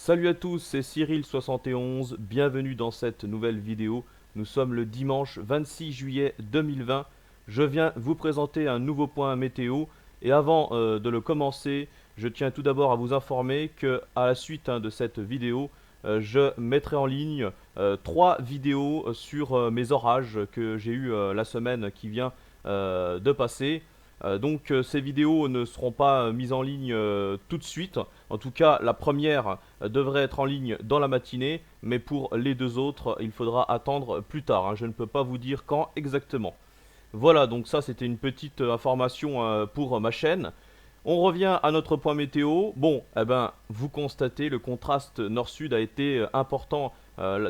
Salut à tous, c'est Cyril71, bienvenue dans cette nouvelle vidéo. Nous sommes le dimanche 26 juillet 2020. Je viens vous présenter un nouveau point météo et avant de le commencer, je tiens tout d'abord à vous informer que à la suite de cette vidéo, je mettrai en ligne 3 vidéos sur mes orages que j'ai eu la semaine qui vient de passer. Ces vidéos ne seront pas mises en ligne tout de suite. En tout cas, la première devrait être en ligne dans la matinée, mais pour les deux autres, il faudra attendre plus tard, hein. Je ne peux pas vous dire quand exactement. Voilà, donc ça c'était une petite information pour ma chaîne. On revient à notre point météo. Bon, eh ben, vous constatez, le contraste nord-sud a été important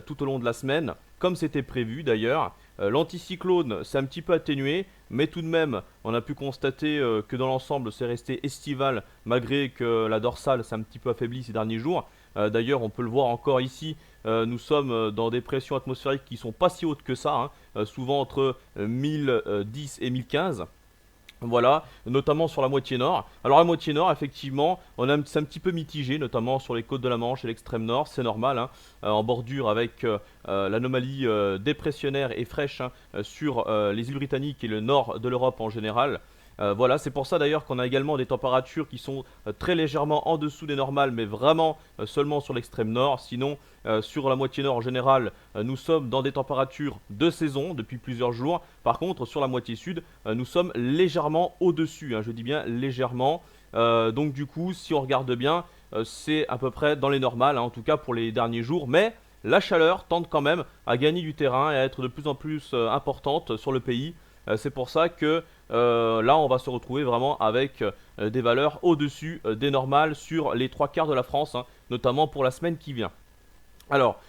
tout au long de la semaine, comme c'était prévu d'ailleurs. L'anticyclone s'est un petit peu atténué, mais tout de même, on a pu constater que dans l'ensemble, c'est resté estival, malgré que la dorsale s'est un petit peu affaiblie ces derniers jours. D'ailleurs, on peut le voir encore ici, nous sommes dans des pressions atmosphériques qui sont pas si hautes que ça, hein, souvent entre 1010 et 1015. Voilà, notamment sur la moitié nord. Alors la moitié nord, effectivement, c'est un petit peu mitigé, notamment sur les côtes de la Manche et l'extrême nord, c'est normal, hein, en bordure avec l'anomalie dépressionnaire et fraîche, hein, sur les îles britanniques et le nord de l'Europe en général. Voilà, c'est pour ça d'ailleurs qu'on a également des températures qui sont très légèrement en dessous des normales, mais vraiment seulement sur l'extrême nord. Sinon, sur la moitié nord en général, nous sommes dans des températures de saison depuis plusieurs jours. Par contre, sur la moitié sud, nous sommes légèrement au-dessus, hein, je dis bien légèrement. Donc du coup, si on regarde bien, c'est à peu près dans les normales, hein, en tout cas pour les derniers jours. Mais la chaleur tente quand même à gagner du terrain et à être de plus en plus importante sur le pays. C'est pour ça que là, on va se retrouver vraiment avec des valeurs au-dessus des normales sur les 3 quarts de la France, hein, notamment pour la semaine qui vient. Alors,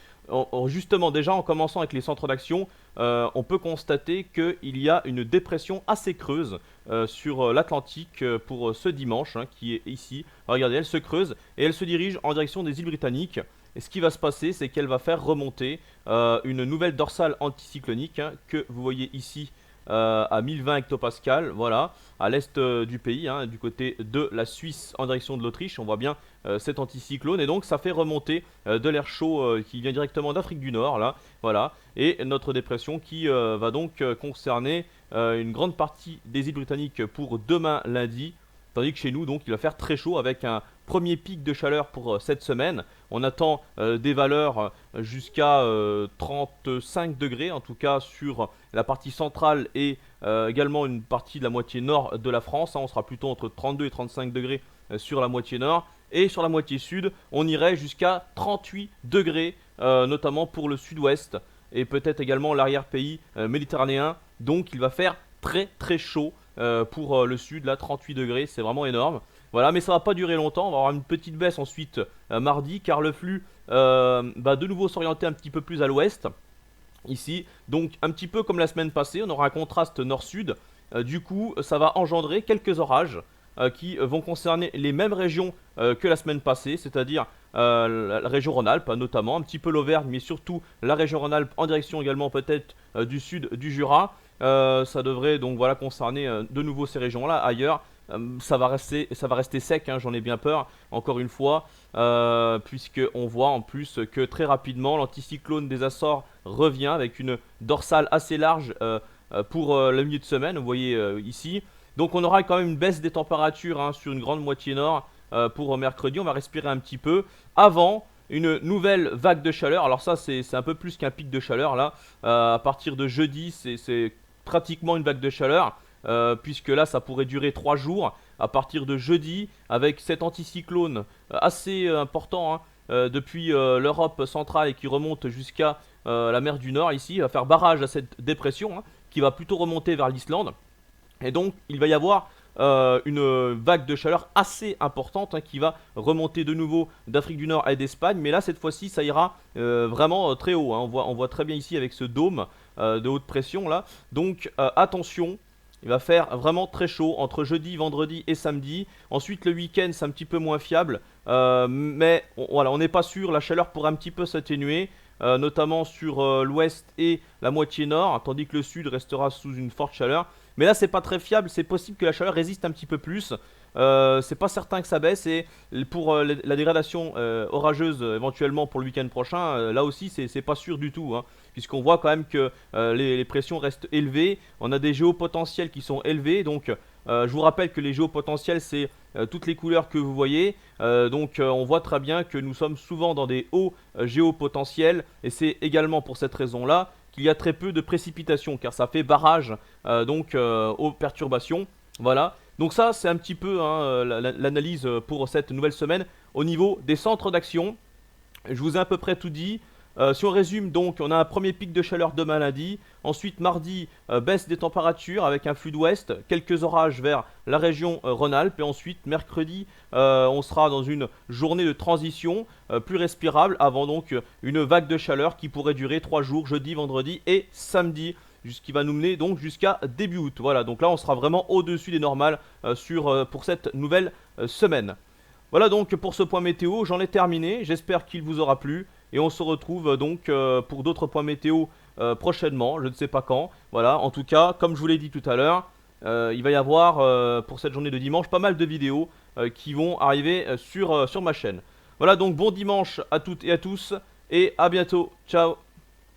justement, déjà en commençant avec les centres d'action, on peut constater qu'il y a une dépression assez creuse sur l'Atlantique pour ce dimanche, hein, qui est ici. Regardez, elle se creuse et elle se dirige en direction des îles Britanniques. Et ce qui va se passer, c'est qu'elle va faire remonter une nouvelle dorsale anticyclonique, hein, que vous voyez ici à 1020 hectopascales, voilà, à l'est du pays, hein, du côté de la Suisse en direction de l'Autriche. On voit bien cet anticyclone et donc ça fait remonter de l'air chaud qui vient directement d'Afrique du Nord, là, voilà, et notre dépression qui va donc concerner une grande partie des îles britanniques pour demain lundi. Tandis que chez nous, donc, il va faire très chaud avec un premier pic de chaleur pour cette semaine. On attend des valeurs jusqu'à 35 degrés, en tout cas sur la partie centrale et également une partie de la moitié nord de la France, hein. On sera plutôt entre 32 et 35 degrés sur la moitié nord. Et sur la moitié sud, on irait jusqu'à 38 degrés, notamment pour le sud-ouest et peut-être également l'arrière-pays méditerranéen. Donc il va faire très très chaud pour le sud, là 38 degrés, c'est vraiment énorme. Voilà, mais ça va pas durer longtemps, on va avoir une petite baisse ensuite mardi, car le flux va de nouveau s'orienter un petit peu plus à l'ouest, ici. Donc un petit peu comme la semaine passée, on aura un contraste nord-sud. Du coup, ça va engendrer quelques orages qui vont concerner les mêmes régions que la semaine passée, c'est-à-dire la région Rhône-Alpes notamment, un petit peu l'Auvergne, mais surtout la région Rhône-Alpes en direction également peut-être du sud du Jura. Ça devrait donc voilà concerner de nouveau ces régions-là. Ailleurs, ça va rester sec, hein, j'en ai bien peur, encore une fois, puisque on voit en plus que très rapidement l'anticyclone des Açores revient avec une dorsale assez large pour le milieu de semaine, vous voyez ici. Donc on aura quand même une baisse des températures, hein, sur une grande moitié nord pour mercredi. On va respirer un petit peu avant une nouvelle vague de chaleur. Alors ça c'est un peu plus qu'un pic de chaleur là. À partir de jeudi c'est pratiquement une vague de chaleur. Puisque là ça pourrait durer 3 jours à partir de jeudi avec cet anticyclone assez important, hein, depuis l'Europe centrale et qui remonte jusqu'à la mer du Nord ici. Il va faire barrage à cette dépression, hein, qui va plutôt remonter vers l'Islande. Et donc il va y avoir une vague de chaleur assez importante, hein, qui va remonter de nouveau d'Afrique du Nord et d'Espagne. Mais là cette fois-ci ça ira vraiment très haut, hein. On voit très bien ici avec ce dôme de haute pression là. Donc attention, il va faire vraiment très chaud entre jeudi, vendredi et samedi. Ensuite le week-end c'est un petit peu moins fiable, mais voilà, on n'est pas sûr. La chaleur pourrait un petit peu s'atténuer, notamment sur l'ouest et la moitié nord, tandis que le sud restera sous une forte chaleur. Mais là, c'est pas très fiable. C'est possible que la chaleur résiste un petit peu plus. C'est pas certain que ça baisse. Et pour la dégradation orageuse éventuellement pour le week-end prochain, là aussi, c'est pas sûr du tout, hein, puisqu'on voit quand même que les pressions restent élevées. On a des géopotentiels qui sont élevés. Donc, je vous rappelle que les géopotentiels, c'est toutes les couleurs que vous voyez. On voit très bien que nous sommes souvent dans des hauts géopotentiels. Et c'est également pour cette raison-là qu'il y a très peu de précipitations, car ça fait barrage aux perturbations. Voilà. Donc ça, c'est un petit peu hein, l'analyse pour cette nouvelle semaine au niveau des centres d'action. Je vous ai à peu près tout dit. Si on résume, donc, on a un premier pic de chaleur demain lundi. Ensuite, mardi, baisse des températures avec un flux d'ouest, quelques orages vers la région Rhône-Alpes. Et ensuite, mercredi, on sera dans une journée de transition plus respirable avant donc une vague de chaleur qui pourrait durer 3 jours, jeudi, vendredi et samedi. Ce qui va nous mener donc jusqu'à début août. Voilà, donc là, on sera vraiment au-dessus des normales pour cette nouvelle semaine. Voilà donc pour ce point météo, j'en ai terminé, j'espère qu'il vous aura plu et on se retrouve donc pour d'autres points météo prochainement, je ne sais pas quand. Voilà, en tout cas, comme je vous l'ai dit tout à l'heure, il va y avoir pour cette journée de dimanche pas mal de vidéos qui vont arriver sur ma chaîne. Voilà donc bon dimanche à toutes et à tous et à bientôt, ciao.